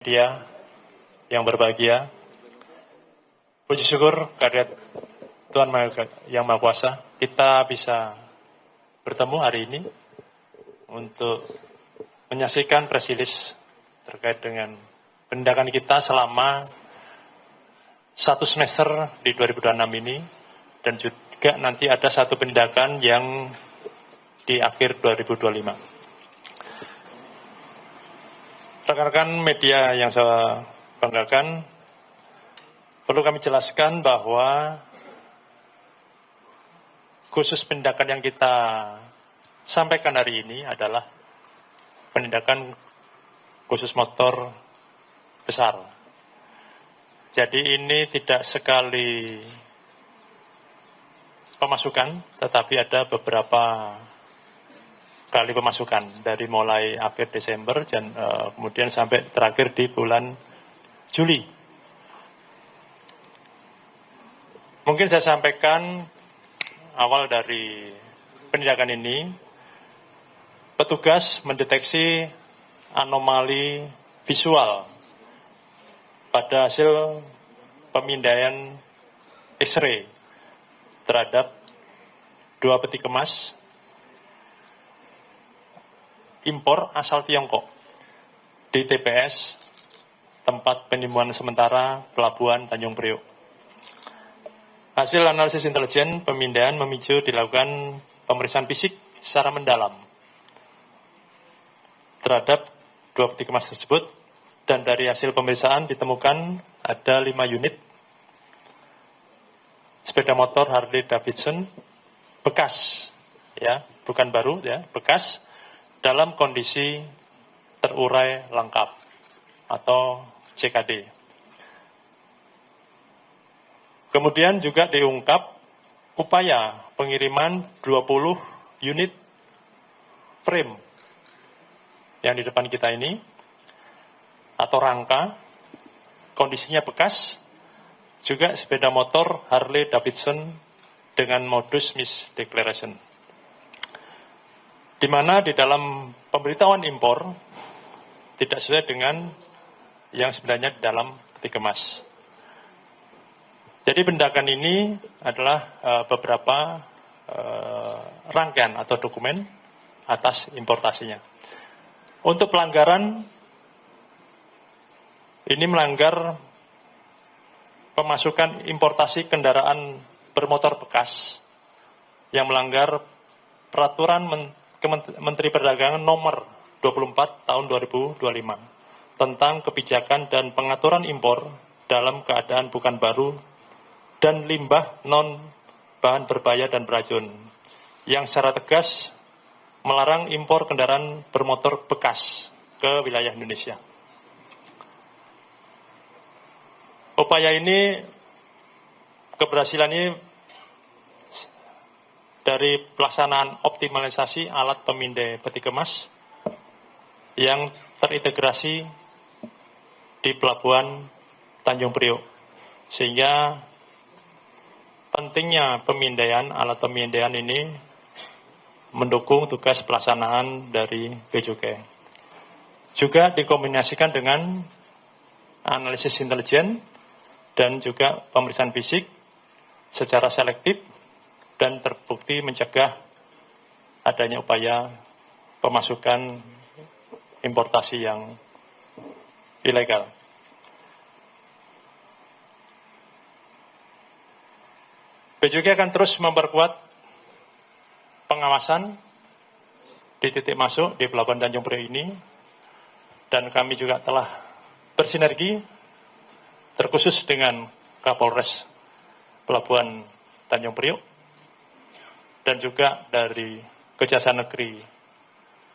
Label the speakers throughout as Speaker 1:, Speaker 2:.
Speaker 1: Dia yang berbahagia, puji syukur kehadirat Tuhan Yang Maha Kuasa, kita bisa bertemu hari ini untuk menyaksikan press release terkait dengan penindakan kita selama satu semester di 2026 ini, dan juga nanti ada satu penindakan yang di akhir 2025. Rekan-rekan media yang saya banggakan, perlu kami jelaskan bahwa khusus penindakan yang kita sampaikan hari ini adalah penindakan khusus motor besar. Jadi ini tidak sekali pemasukan, tetapi ada beberapa kali pemasukan dari mulai akhir Desember dan kemudian sampai terakhir di bulan Juli. Mungkin saya sampaikan awal dari penindakan ini, petugas mendeteksi anomali visual pada hasil pemindaian X-ray terhadap 2 peti kemas impor asal Tiongkok di TPS tempat penimbunan sementara Pelabuhan Tanjung Priok. Hasil analisis intelijen pemindaian memicu dilakukan pemeriksaan fisik secara mendalam terhadap 2 peti kemas tersebut, dan dari hasil pemeriksaan ditemukan ada 5 unit sepeda motor Harley Davidson bekas, ya, bukan baru, ya, bekas, dalam kondisi terurai lengkap atau CKD. Kemudian juga diungkap upaya pengiriman 20 unit frame yang di depan kita ini atau rangka, kondisinya bekas, juga sepeda motor Harley Davidson dengan modus misdeclaration, di mana di dalam pemberitahuan impor tidak sesuai dengan yang sebenarnya di dalam peti kemas. Jadi penindakan ini adalah beberapa rangkaian atau dokumen atas importasinya. Untuk pelanggaran, ini melanggar pemasukan importasi kendaraan bermotor bekas yang melanggar peraturan Menteri Perdagangan nomor 24 tahun 2025 tentang kebijakan dan pengaturan impor dalam keadaan bukan baru dan limbah non bahan berbahaya dan beracun, yang secara tegas melarang impor kendaraan bermotor bekas ke wilayah Indonesia. Upaya ini, keberhasilan ini dari pelaksanaan optimalisasi alat pemindai peti kemas yang terintegrasi di Pelabuhan Tanjung Priok, sehingga pentingnya pemindaian alat pemindaian ini mendukung tugas pelaksanaan dari Bea Cukai. Juga dikombinasikan dengan analisis intelijen dan juga pemeriksaan fisik secara selektif, dan terbukti mencegah adanya upaya pemasukan importasi yang ilegal. Bea Cukai akan terus memperkuat pengawasan di titik masuk di Pelabuhan Tanjung Priok ini, dan kami juga telah bersinergi terkhusus dengan Kapolres Pelabuhan Tanjung Priok dan juga dari Kejaksaan Negeri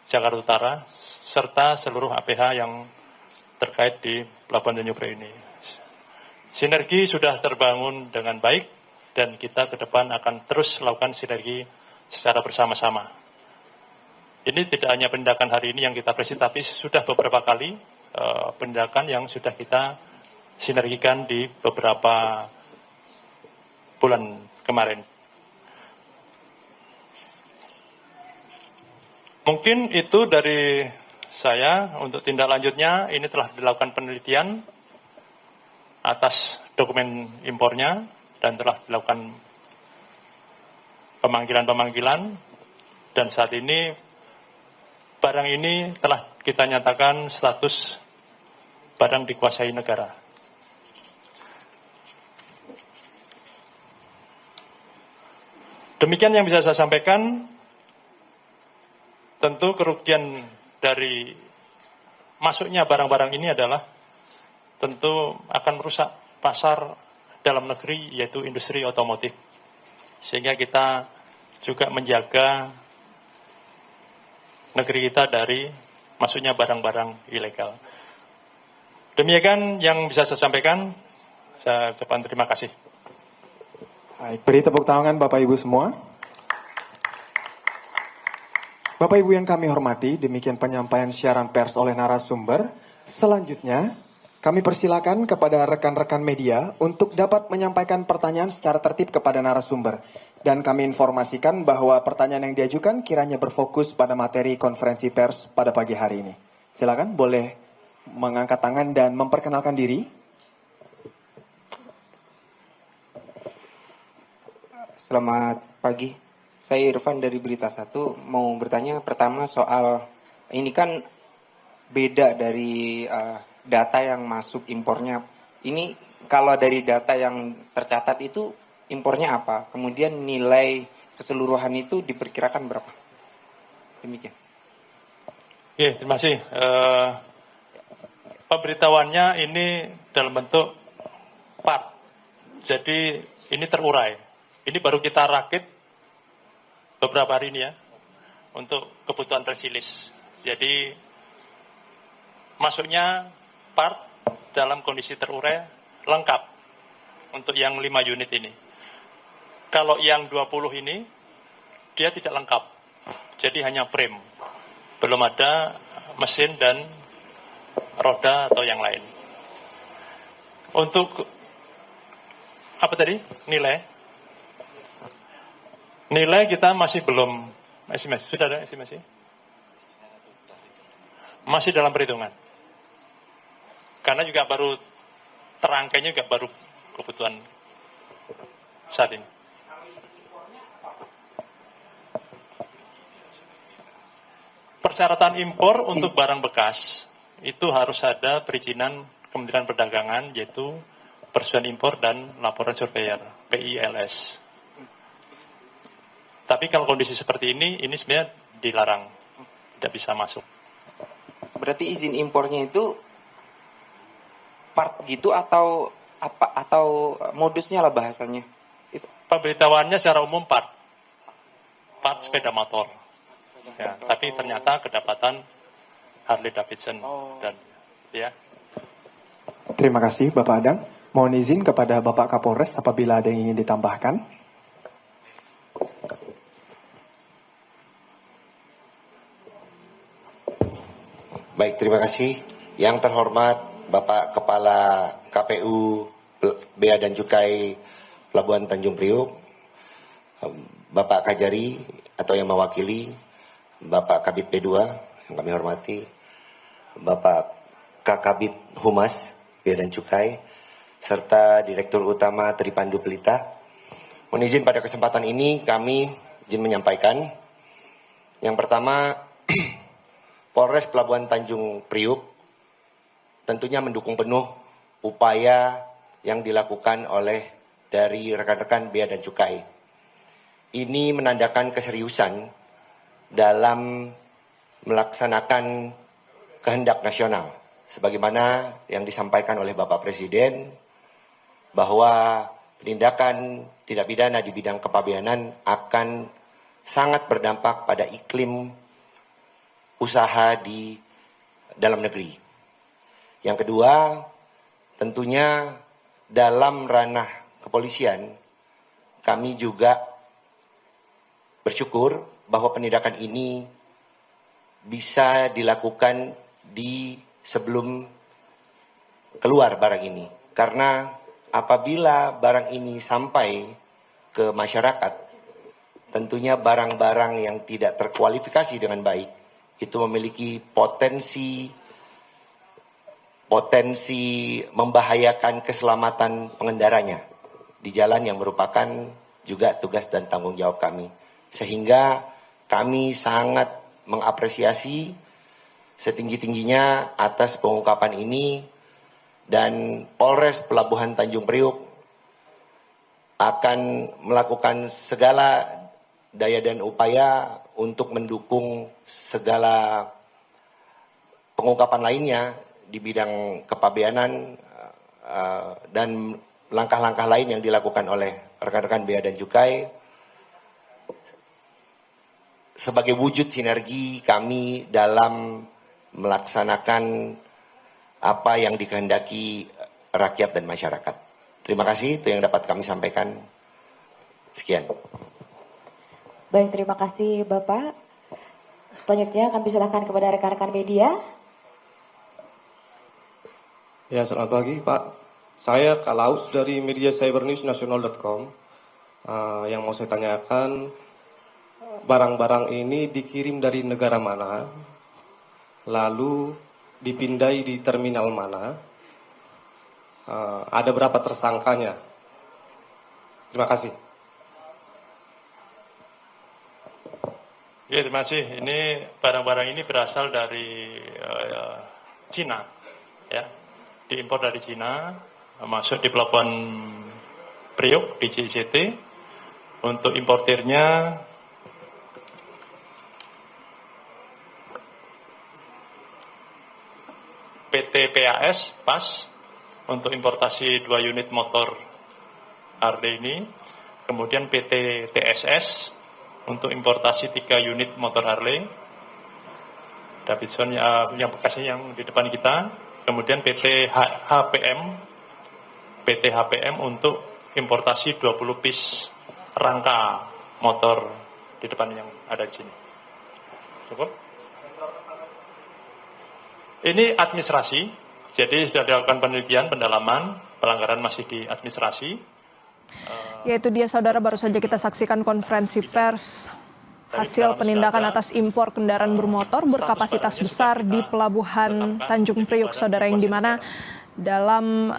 Speaker 1: Jakarta Utara serta seluruh APH yang terkait di Pelabuhan Tanjung Priok ini. Sinergi sudah terbangun dengan baik, dan kita ke depan akan terus lakukan sinergi secara bersama-sama. Ini tidak hanya penindakan hari ini yang kita presisi, tapi sudah beberapa kali penindakan yang sudah kita sinergikan di beberapa bulan kemarin. Mungkin itu dari saya untuk tindak lanjutnya ini telah dilakukan penelitian atas dokumen impornya dan telah dilakukan pemanggilan-pemanggilan dan saat ini barang ini telah kita nyatakan status barang dikuasai negara. Demikian yang bisa saya sampaikan. Tentu kerugian dari masuknya barang-barang ini adalah tentu akan merusak pasar dalam negeri yaitu industri otomotif. Sehingga kita juga menjaga negeri kita dari masuknya barang-barang ilegal. Demikian yang bisa saya sampaikan. Saya ucapkan terima kasih.
Speaker 2: Baik, beri tepuk tangan Bapak Ibu semua. Bapak Ibu yang kami hormati, demikian penyampaian siaran pers oleh narasumber. Selanjutnya, kami persilakan kepada rekan-rekan media untuk dapat menyampaikan pertanyaan secara tertib kepada narasumber. Dan kami informasikan bahwa pertanyaan yang diajukan kiranya berfokus pada materi konferensi pers pada pagi hari ini. Silakan, boleh mengangkat tangan dan memperkenalkan diri.
Speaker 3: Selamat pagi, saya Irfan dari Berita 1. Mau bertanya pertama soal, ini kan beda dari data yang masuk impornya. Ini kalau dari data yang tercatat itu impornya apa? Kemudian nilai keseluruhan itu diperkirakan berapa? Demikian.
Speaker 1: Oke, terima kasih. Pemberitahuannya ini dalam bentuk part. Jadi ini terurai. Ini baru kita rakit beberapa hari ini ya, untuk kebutuhan press release. Jadi masuknya part dalam kondisi terurai lengkap untuk yang 5 unit ini. Kalau yang 20 ini, dia tidak lengkap. Jadi hanya frame. Belum ada mesin dan roda atau yang lain. Untuk apa tadi? Nilai kita masih belum estimasi. Sudah ada estimasi? Masih dalam perhitungan. Karena juga baru terangkainya juga baru kebutuhan saat ini. Persyaratan impor untuk barang bekas itu harus ada perizinan Kementerian Perdagangan, yaitu persetujuan impor dan laporan surveyor PILS. Tapi kalau kondisi seperti ini sebenarnya dilarang, tidak bisa masuk.
Speaker 3: Berarti izin impornya itu part gitu atau apa, atau modusnya lah bahasanya? Itu.
Speaker 1: Pemberitahuannya secara umum part sepeda motor. Ya, tapi ternyata kedapatan Harley Davidson dan ya.
Speaker 2: Terima kasih Bapak Adang. Mohon izin kepada Bapak Kapolres apabila ada yang ingin ditambahkan.
Speaker 4: Baik, terima kasih. Yang terhormat Bapak Kepala KPU Bea dan Cukai Pelabuhan Tanjung Priok, Bapak Kajari atau yang mewakili, Bapak Kabid P2 yang kami hormati, Bapak Kakabid Humas Bea dan Cukai, serta Direktur Utama Tripandu Pelita. Mohon izin pada kesempatan ini kami izin menyampaikan. Yang pertama, Polres Pelabuhan Tanjung Priok tentunya mendukung penuh upaya yang dilakukan oleh dari rekan-rekan Bea dan Cukai. Ini menandakan keseriusan dalam melaksanakan kehendak nasional. Sebagaimana yang disampaikan oleh Bapak Presiden, bahwa penindakan tidak pidana di bidang kepabeanan akan sangat berdampak pada iklim usaha di dalam negeri. Yang kedua, tentunya dalam ranah kepolisian, kami juga bersyukur bahwa penindakan ini bisa dilakukan di sebelum keluar barang ini. Karena apabila barang ini sampai ke masyarakat, tentunya barang-barang yang tidak terkualifikasi dengan baik itu memiliki potensi membahayakan keselamatan pengendaranya di jalan yang merupakan juga tugas dan tanggung jawab kami. Sehingga kami sangat mengapresiasi setinggi-tingginya atas pengungkapan ini, dan Polres Pelabuhan Tanjung Priuk akan melakukan segala daya dan upaya untuk mendukung segala pengungkapan lainnya di bidang kepabeanan dan langkah-langkah lain yang dilakukan oleh rekan-rekan Bea dan Cukai sebagai wujud sinergi kami dalam melaksanakan apa yang dikehendaki rakyat dan masyarakat. Terima kasih, itu yang dapat kami sampaikan. Sekian.
Speaker 5: Baik, terima kasih Bapak. Selanjutnya kami silakan kepada rekan-rekan media.
Speaker 6: Ya, selamat pagi Pak. Saya Kalaus dari media cybernewsnasional.com. Yang mau saya tanyakan, barang-barang ini dikirim dari negara mana, lalu dipindai di terminal mana, ada berapa tersangkanya? Terima kasih.
Speaker 1: Ya, terima kasih. Ini barang-barang ini berasal dari Cina, ya, diimpor dari Cina, masuk di Pelabuhan Priok di JCT. Untuk importirnya PT PAS, PAS, untuk importasi 2 unit motor Harley ini. Kemudian PT TSS, untuk importasi 3 unit motor Harley Davidson yang bekasnya yang di depan kita. Kemudian PT HPM untuk importasi 20 piece rangka motor di depan yang ada di sini. Cukup? Ini administrasi, jadi sudah dilakukan penelitian, pendalaman, pelanggaran masih di administrasi.
Speaker 7: Yaitu dia saudara, baru saja kita saksikan konferensi pers hasil penindakan atas impor kendaraan bermotor berkapasitas besar di Pelabuhan Tanjung Priok, saudara, yang dimana dalam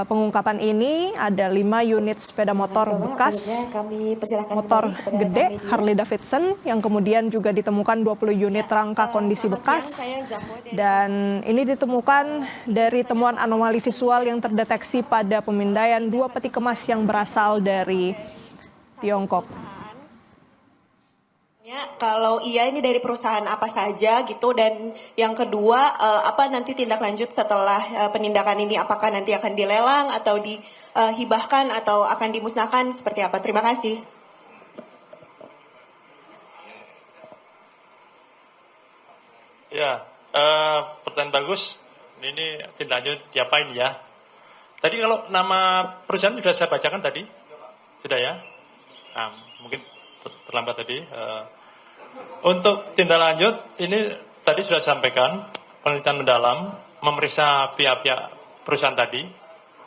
Speaker 7: pengungkapan ini ada 5 unit sepeda motor bekas, motor gede Harley Davidson, yang kemudian juga ditemukan 20 unit rangka kondisi bekas, dan ini ditemukan dari temuan anomali visual yang terdeteksi pada pemindaian 2 peti kemas yang berasal dari Tiongkok.
Speaker 8: Kalau iya, ini dari perusahaan apa saja gitu, dan yang kedua apa nanti tindak lanjut setelah penindakan ini, apakah nanti akan dilelang atau dihibahkan atau akan dimusnahkan, seperti apa? Terima kasih.
Speaker 1: Ya, pertanyaan bagus. Ini tindak lanjut diapain ya? Tadi kalau nama perusahaan sudah saya bacakan tadi, sudah ya? Nah, mungkin terlambat tadi. Untuk tindak lanjut, ini tadi sudah sampaikan, penelitian mendalam, memeriksa pihak-pihak perusahaan tadi,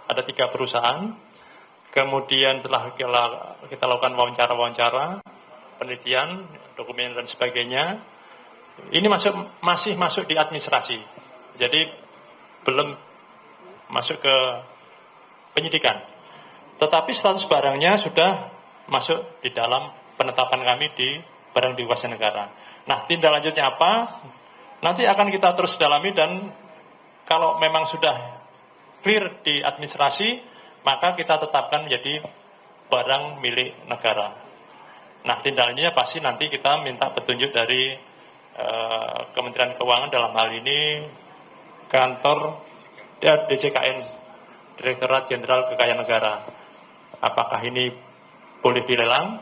Speaker 1: ada 3 perusahaan, kemudian telah kita lakukan wawancara-wawancara, penelitian, dokumen dan sebagainya. Ini masih masuk di administrasi, jadi belum masuk ke penyidikan. Tetapi status barangnya sudah masuk di dalam penetapan kami di barang dikuasai negara. Nah, tindak lanjutnya apa? Nanti akan kita terus dalami, dan kalau memang sudah clear di administrasi, maka kita tetapkan menjadi barang milik negara. Nah, tindak lanjutnya pasti nanti kita minta petunjuk dari Kementerian Keuangan, dalam hal ini kantor DJKN, Direktorat Jenderal Kekayaan Negara. Apakah ini boleh dilelang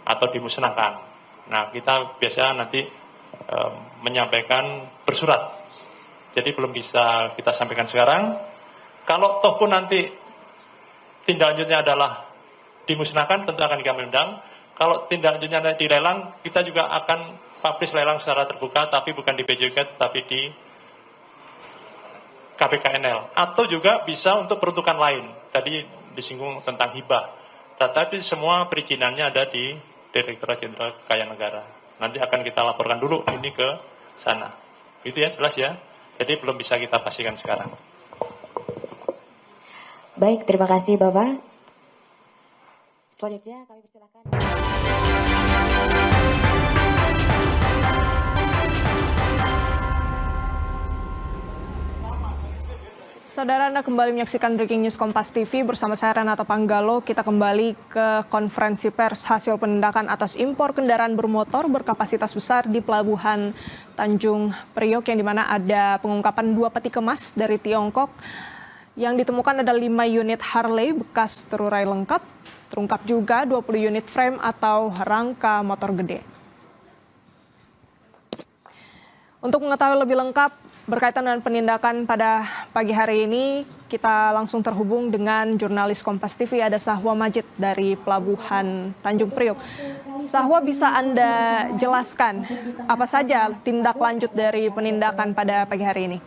Speaker 1: atau dimusnahkan? Nah, kita biasa nanti menyampaikan bersurat. Jadi belum bisa kita sampaikan sekarang. Kalau toh pun nanti tindak lanjutnya adalah dimusnahkan, tentu akan kami undang. Kalau tindak lanjutnya dilelang, kita juga akan publish lelang secara terbuka, tapi bukan di BJK, tapi di KPKNL. Atau juga bisa untuk peruntukan lain. Tadi disinggung tentang hibah. Tetapi semua perizinannya ada di Direktorat Jenderal Kekayaan Negara. Nanti akan kita laporkan dulu ini ke sana. Itu ya, jelas ya. Jadi belum bisa kita pastikan sekarang.
Speaker 5: Baik, terima kasih Bapak. Selanjutnya kami persilakan.
Speaker 7: Saudara, Anda kembali menyaksikan Breaking News Kompas TV bersama saya Renata Panggalo. Kita kembali ke konferensi pers hasil penindakan atas impor kendaraan bermotor berkapasitas besar di Pelabuhan Tanjung Priok, yang dimana ada pengungkapan 2 peti kemas dari Tiongkok. Yang ditemukan ada 5 unit Harley bekas terurai lengkap. Terungkap juga 20 unit frame atau rangka motor gede. Untuk mengetahui lebih lengkap berkaitan dengan penindakan pada pagi hari ini, kita langsung terhubung dengan jurnalis Kompas TV, ada Sahwa Majid dari Pelabuhan Tanjung Priok. Sahwa, bisa Anda jelaskan apa saja tindak lanjut dari penindakan pada pagi hari ini?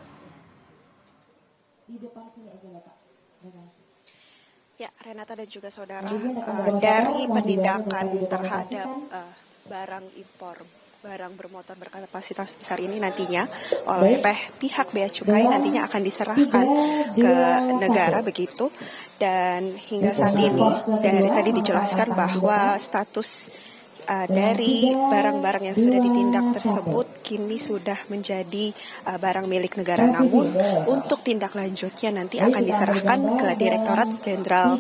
Speaker 8: Ya, Renata dan juga saudara, dari penindakan terhadap barang impor, barang bermotor berkapasitas besar ini nantinya oleh pihak Bea Cukai nantinya akan diserahkan ke negara begitu. Dan hingga saat ini dari tadi dijelaskan bahwa status dari barang-barang yang sudah ditindak tersebut kini sudah menjadi barang milik negara. Namun untuk tindak lanjutnya nanti akan diserahkan ke Direktorat Jenderal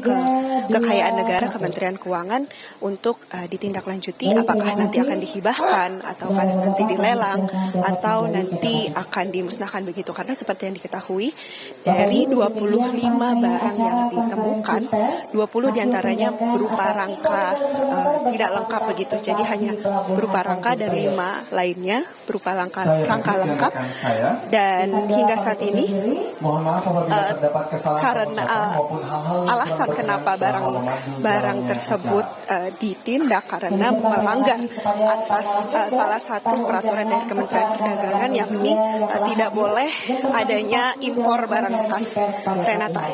Speaker 8: Kekayaan Negara Kementerian Keuangan untuk ditindaklanjuti, apakah nanti akan dihibahkan atau nanti dilelang atau nanti akan dimusnahkan begitu. Karena seperti yang diketahui dari 25 barang yang ditemukan, 20 diantaranya berupa rangka tidak lengkap begitu. Jadi hanya berupa rangka dan 5 lainnya berupa rangka lengkap. Dan hingga saat ini karena alasan kenapa barang tersebut ditindak karena melanggar atas salah satu peraturan dari Kementerian Perdagangan, yakni tidak boleh adanya impor barang bekas. Renata.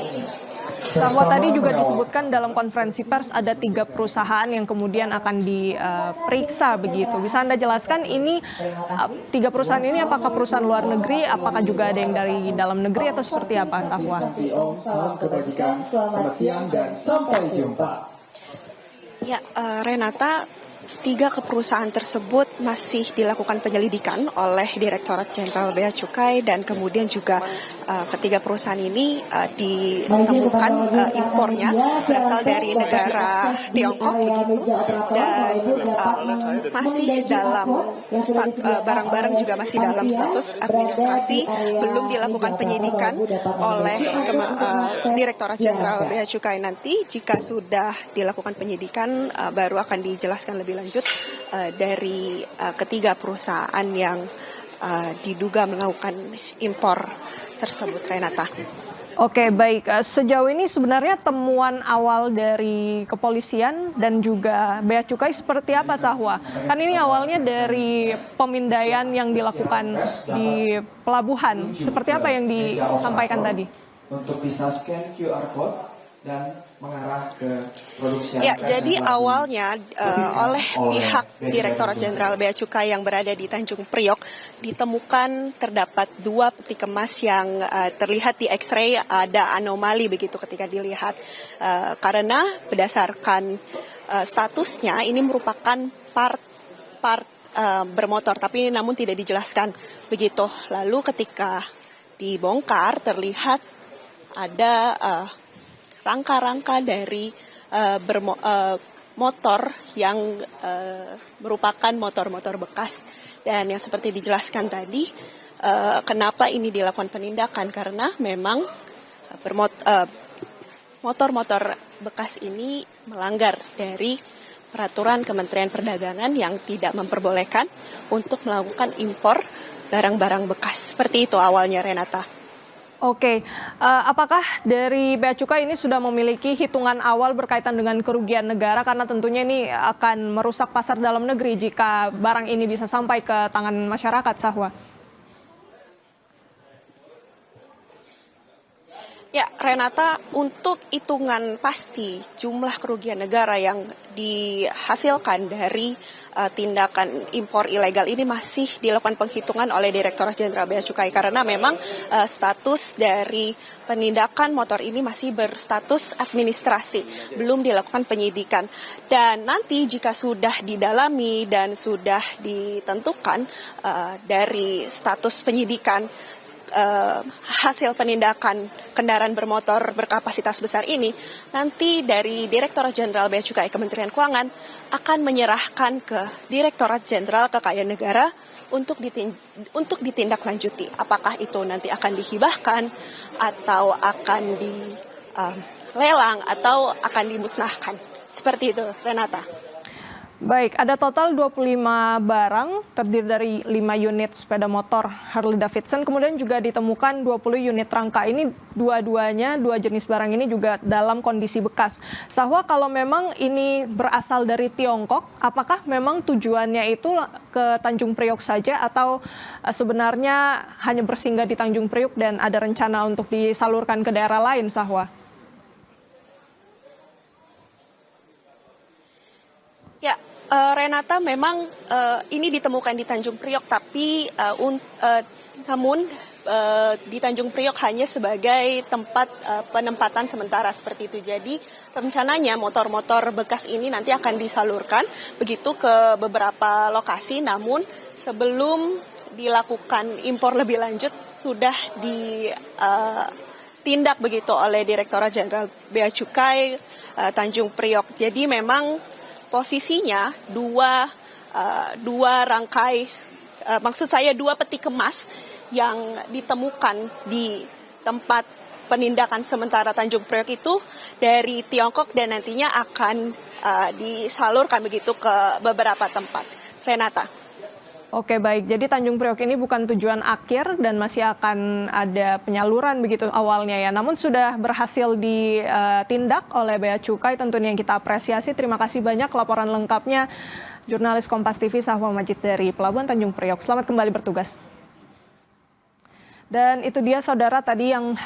Speaker 7: Sahwa, tadi juga disebutkan dalam konferensi pers ada 3 perusahaan yang kemudian akan diperiksa begitu. Bisa Anda jelaskan ini 3 perusahaan ini apakah perusahaan luar negeri, apakah juga ada yang dari dalam negeri atau seperti apa, Sahwa?
Speaker 2: Salam kebajikan, selamat siang dan sampai jumpa.
Speaker 8: Ya, Renata, 3 perusahaan tersebut masih dilakukan penyelidikan oleh Direktorat Jenderal Bea Cukai, dan kemudian juga ketiga perusahaan ini ditemukan impornya berasal dari negara Tiongkok begitu, dan masih dalam barang-barang juga masih dalam status administrasi, belum dilakukan penyidikan oleh Direktorat Jenderal Bea Cukai. Nanti jika sudah dilakukan penyidikan baru akan dijelaskan lebih lanjut dari ketiga perusahaan yang diduga melakukan impor tersebut, Renata.
Speaker 7: Oke, baik. Sejauh ini sebenarnya temuan awal dari kepolisian dan juga Bea Cukai seperti apa, Sahwa? Kan ini awalnya dari pemindaian yang dilakukan di pelabuhan. Seperti apa yang disampaikan tadi?
Speaker 2: Untuk bisa scan QR code dan mengarah ke produksi.
Speaker 8: Ya, jadi awalnya oleh pihak Direktorat Jenderal Bea Cukai yang berada di Tanjung Priok ditemukan terdapat 2 peti kemas yang terlihat di X-ray ada anomali begitu ketika dilihat, karena berdasarkan statusnya ini merupakan part bermotor, tapi namun tidak dijelaskan begitu. Lalu ketika dibongkar terlihat ada rangka-rangka dari motor yang merupakan motor-motor bekas. Dan yang seperti dijelaskan tadi, kenapa ini dilakukan penindakan, karena memang motor-motor bekas ini melanggar dari peraturan Kementerian Perdagangan yang tidak memperbolehkan untuk melakukan impor barang-barang bekas. Seperti itu awalnya, Renata.
Speaker 7: Oke, apakah dari Bea Cukai ini sudah memiliki hitungan awal berkaitan dengan kerugian negara, karena tentunya ini akan merusak pasar dalam negeri jika barang ini bisa sampai ke tangan masyarakat, Sahwa?
Speaker 8: Ya, Renata, untuk hitungan pasti jumlah kerugian negara yang dihasilkan dari tindakan impor ilegal ini masih dilakukan penghitungan oleh Direktorat Jenderal Bea Cukai karena memang status dari penindakan motor ini masih berstatus administrasi, belum dilakukan penyidikan. Dan nanti jika sudah didalami dan sudah ditentukan dari status penyidikan hasil penindakan kendaraan bermotor berkapasitas besar ini, nanti dari Direktorat Jenderal Bea Cukai Kementerian Keuangan akan menyerahkan ke Direktorat Jenderal Kekayaan Negara untuk ditindaklanjuti. Apakah itu nanti akan dihibahkan atau akan dilelang atau akan dimusnahkan. Seperti itu, Renata.
Speaker 7: Baik, ada total 25 barang terdiri dari 5 unit sepeda motor Harley Davidson, kemudian juga ditemukan 20 unit rangka. Ini dua jenis barang ini juga dalam kondisi bekas. Sahwa, kalau memang ini berasal dari Tiongkok, apakah memang tujuannya itu ke Tanjung Priok saja atau sebenarnya hanya bersinggah di Tanjung Priok dan ada rencana untuk disalurkan ke daerah lain, Sahwa?
Speaker 8: Ya, Renata, memang ini ditemukan di Tanjung Priok, tapi namun di Tanjung Priok hanya sebagai tempat penempatan sementara seperti itu. Jadi rencananya motor-motor bekas ini nanti akan disalurkan begitu ke beberapa lokasi, namun sebelum dilakukan impor lebih lanjut sudah ditindak begitu oleh Direktorat Jenderal Bea Cukai Tanjung Priok. Jadi memang posisinya dua rangkai, maksud saya 2 peti kemas yang ditemukan di tempat penindakan sementara Tanjung Priok itu dari Tiongkok dan nantinya akan disalurkan begitu ke beberapa tempat. Renata.
Speaker 7: Oke, baik. Jadi Tanjung Priok ini bukan tujuan akhir dan masih akan ada penyaluran begitu awalnya ya. Namun sudah berhasil ditindak oleh Bea Cukai, tentunya yang kita apresiasi. Terima kasih banyak laporan lengkapnya jurnalis Kompas TV Sahwa Majid dari Pelabuhan Tanjung Priok. Selamat kembali bertugas. Dan itu dia saudara tadi yang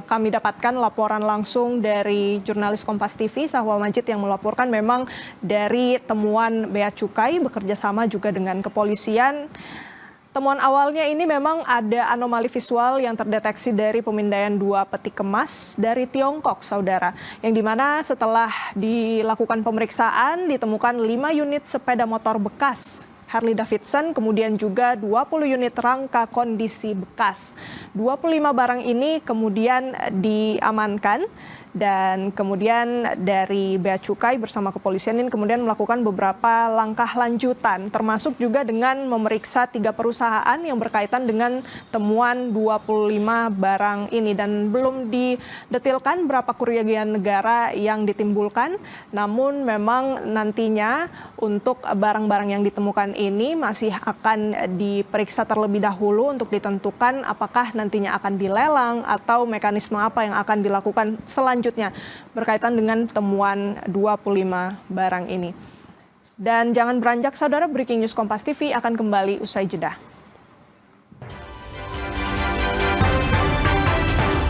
Speaker 7: kami dapatkan laporan langsung dari jurnalis Kompas TV Sahwa Majid yang melaporkan memang dari temuan Bea Cukai bekerja sama juga dengan kepolisian. Temuan awalnya ini memang ada anomali visual yang terdeteksi dari pemindaian 2 peti kemas dari Tiongkok, saudara. Yang dimana setelah dilakukan pemeriksaan ditemukan 5 unit sepeda motor bekas Harley Davidson, kemudian juga 20 unit rangka kondisi bekas. 25 barang ini kemudian diamankan dan kemudian dari Bea Cukai bersama kepolisian ini kemudian melakukan beberapa langkah lanjutan, termasuk juga dengan memeriksa 3 perusahaan yang berkaitan dengan temuan 25 barang ini. Dan belum didetilkan berapa kerugian negara yang ditimbulkan, namun memang nantinya untuk barang-barang yang ditemukan ini masih akan diperiksa terlebih dahulu untuk ditentukan apakah nantinya akan dilelang atau mekanisme apa yang akan dilakukan selanjutnya berkaitan dengan temuan 25 barang ini. Dan jangan beranjak saudara, Breaking News Kompas TV akan kembali usai jeda.